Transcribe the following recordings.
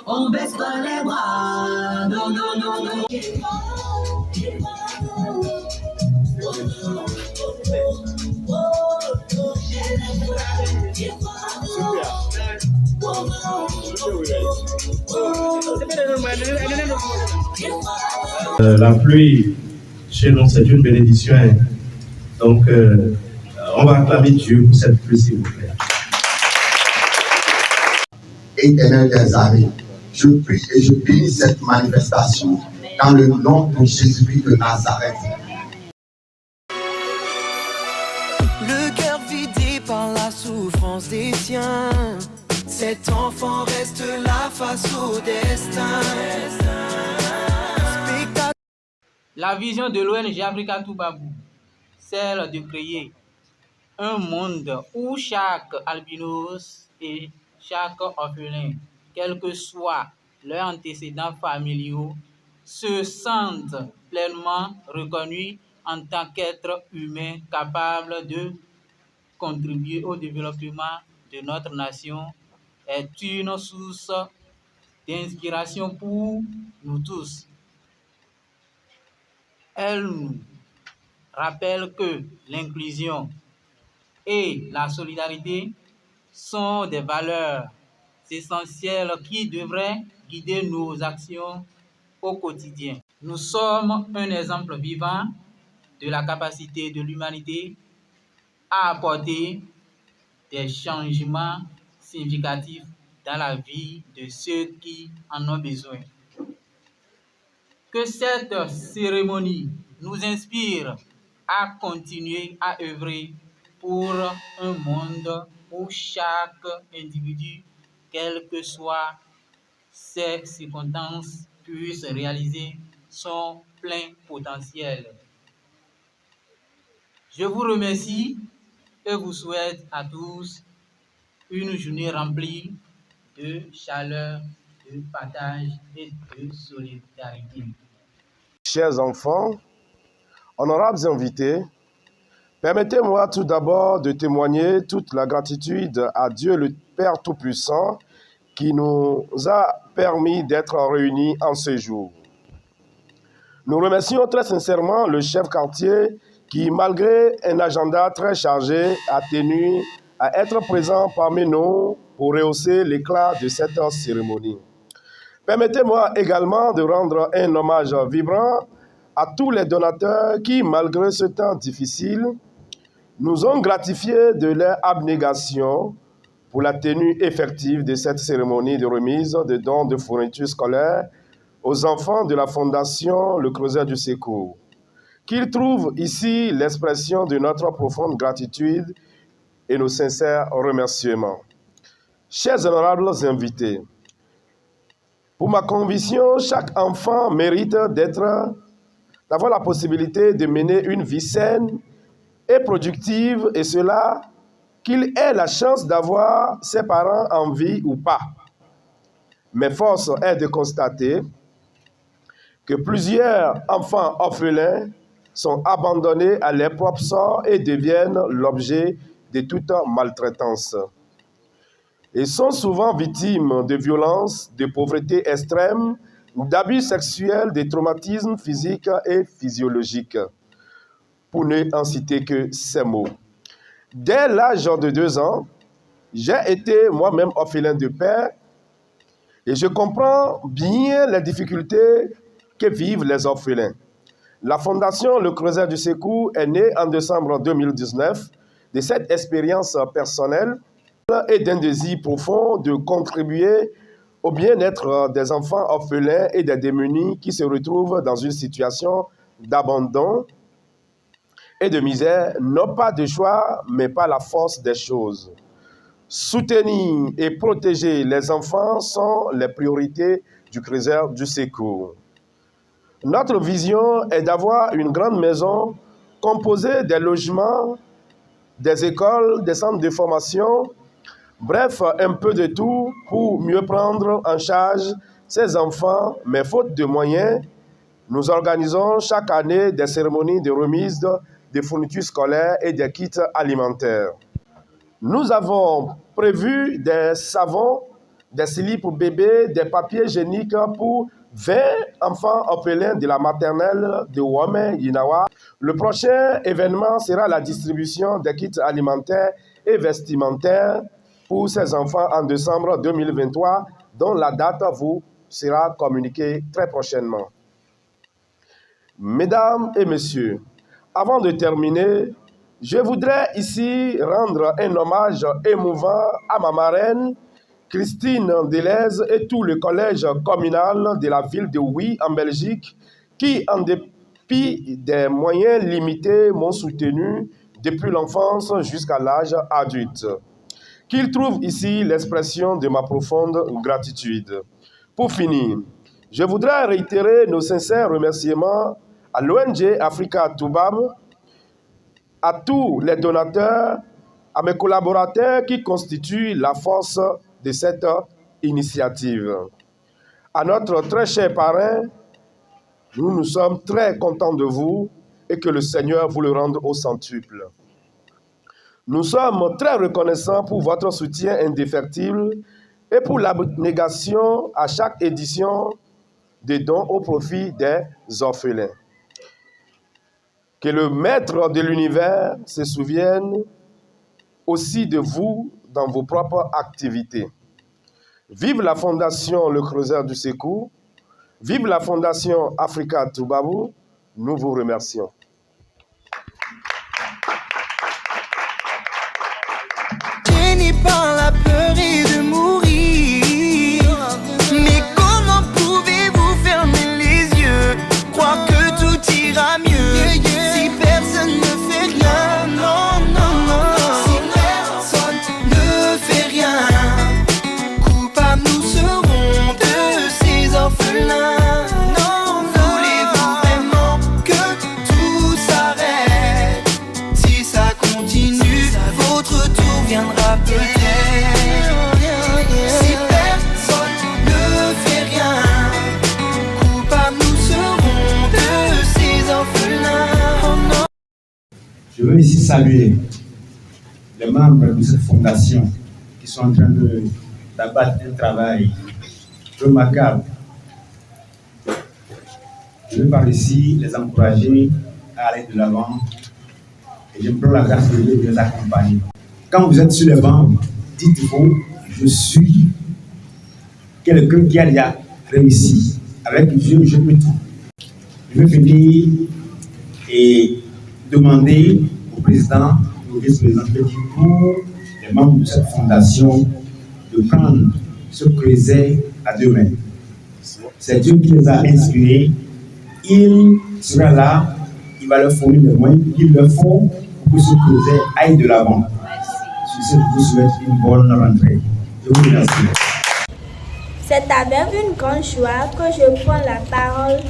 On baisse pas les bras, non, non, non, non. La pluie, chez nous, c'est une bénédiction. Donc, on va acclamer Dieu pour cette pluie, s'il vous plaît. Éternel des armées, je prie et je bénis cette manifestation dans le nom de Jésus-Christ de Nazareth. Le cœur vidé par la souffrance des siens, cet enfant reste là face au destin. La vision de l'ONG Africa Toubabou, celle de créer un monde où chaque albinos et chaque orphelin, quels que soient leurs antécédents familiaux, se sentent pleinement reconnus en tant qu'êtres humains capables de contribuer au développement de notre nation est une source d'inspiration pour nous tous. Elle nous rappelle que l'inclusion et la solidarité sont des valeurs essentielles qui devraient guider nos actions au quotidien. Nous sommes un exemple vivant de la capacité de l'humanité à apporter des changements significatifs dans la vie de ceux qui en ont besoin. Que cette cérémonie nous inspire à continuer à œuvrer pour un monde où chaque individu, quelles que soient ses circonstances, puisse réaliser son plein potentiel. Je vous remercie et vous souhaite à tous une journée remplie de chaleur, de partage et de solidarité. Chers enfants, honorables invités, permettez-moi tout d'abord de témoigner toute la gratitude à Dieu le Père Tout-Puissant qui nous a permis d'être réunis en ce jour. Nous remercions très sincèrement le chef quartier qui, malgré un agenda très chargé, a tenu à être présent parmi nous pour rehausser l'éclat de cette cérémonie. Permettez-moi également de rendre un hommage vibrant à tous les donateurs qui, malgré ce temps difficile, nous ont gratifiés de leur abnégation pour la tenue effective de cette cérémonie de remise de dons de fournitures scolaires aux enfants de la Fondation Le Creuset du Secours. Qu'ils trouvent ici l'expression de notre profonde gratitude et nos sincères remerciements. Chers honorables invités, pour ma conviction, chaque enfant mérite d'avoir la possibilité de mener une vie saine et productive, et cela qu'il ait la chance d'avoir ses parents en vie ou pas. Mais force est de constater que plusieurs enfants orphelins sont abandonnés à leur propre sort et deviennent l'objet de toute maltraitance. Ils sont souvent victimes de violences, de pauvreté extrême, d'abus sexuels, de traumatismes physiques et physiologiques, pour ne en citer que ces mots. Dès l'âge de 2 ans, j'ai été moi-même orphelin de père et je comprends bien les difficultés que vivent les orphelins. La Fondation Le Creuset du Secours est née en décembre 2019 de cette expérience personnelle et d'un désir profond de contribuer au bien-être des enfants orphelins et des démunis qui se retrouvent dans une situation d'abandon et de misère, non pas de choix, mais par la force des choses. Soutenir et protéger les enfants sont les priorités du Creuset du Secours. Notre vision est d'avoir une grande maison composée des logements, des écoles, des centres de formation, bref, un peu de tout pour mieux prendre en charge ces enfants, mais faute de moyens, nous organisons chaque année des cérémonies de remise des fournitures scolaires et des kits alimentaires. Nous avons prévu des savons, des slips pour bébés, des papiers hygiéniques pour 20 enfants orphelins de la maternelle de Wome Yinawa. Le prochain événement sera la distribution des kits alimentaires et vestimentaires pour ces enfants en décembre 2023, dont la date vous sera communiquée très prochainement. Mesdames et messieurs, avant de terminer, je voudrais ici rendre un hommage émouvant à ma marraine, Christine Delez, et tout le collège communal de la ville de Huy en Belgique, qui, en dépit des moyens limités, m'ont soutenu depuis l'enfance jusqu'à l'âge adulte. Qu'ils trouvent ici l'expression de ma profonde gratitude. Pour finir, je voudrais réitérer nos sincères remerciements à l'ONG Africa Toubab, à tous les donateurs, à mes collaborateurs qui constituent la force de cette initiative. À notre très cher parrain, nous sommes très contents de vous et que le Seigneur vous le rende au centuple. Nous sommes très reconnaissants pour votre soutien indéfectible et pour l'abnégation à chaque édition des dons au profit des orphelins. Que le Maître de l'univers se souvienne aussi de vous dans vos propres activités. Vive la Fondation Le Creuseur du Secours, vive la Fondation Africa Toubabou, nous vous remercions. Gêné par la peur et de mourir, mais comment pouvez-vous fermer les yeux, croire que tout ira mieux? Si personne ne fait rien, non, non, non. Si personne ne fait rien, coupables nous serons de ces orphelins. Non, voulez-vous vraiment que tout s'arrête? Si ça continue, votre tour viendra peut-être. Si personne ne fait rien, coupables nous serons de ces orphelins. Je veux ici saluer les membres de cette fondation qui sont en train d'abattre un travail remarquable. Je veux par ici les encourager à aller de l'avant et je implore la grâce de Dieu de les accompagner. Quand vous êtes sur les bancs, dites-vous, je suis quelqu'un qui a déjà réussi. Avec Dieu, je peux tout. Je veux finir et demander au président, au vice-président, pour les membres de cette fondation de prendre ce creuset à deux mains. C'est Dieu qui les a inspirés. Il sera là, il va leur fournir les moyens qu'il leur faut pour que ce creuset aille de l'avant. Sur ce, je vous souhaite une bonne rentrée. Je vous remercie. C'est avec une grande joie que je prends la parole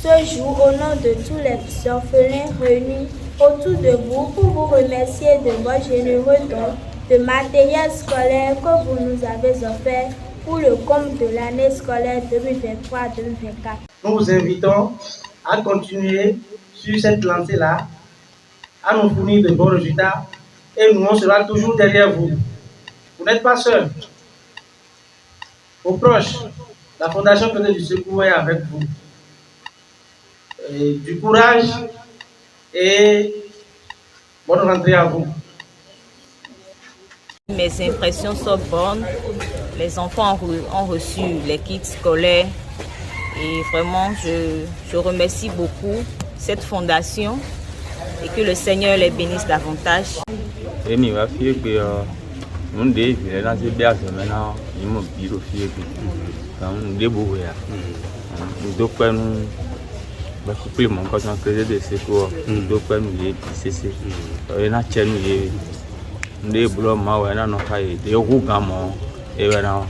ce jour au nom de tous les orphelins réunis autour de vous pour vous remercier de vos généreux dons de matériel scolaire que vous nous avez offert pour le compte de l'année scolaire 2023-2024. Nous vous invitons à continuer sur cette lancée-là, à nous fournir de bons résultats et nous, on sera toujours derrière vous. Vous n'êtes pas seuls. Vos proches, la Fondation Creuseur du Secours est avec vous. Et du courage et bonne rentrée à vous. Mes impressions sont bonnes. Les enfants ont reçu les kits scolaires et vraiment je remercie beaucoup cette fondation et que le Seigneur les bénisse davantage. Ndé bulo ma wena no kai de hu gamo e wena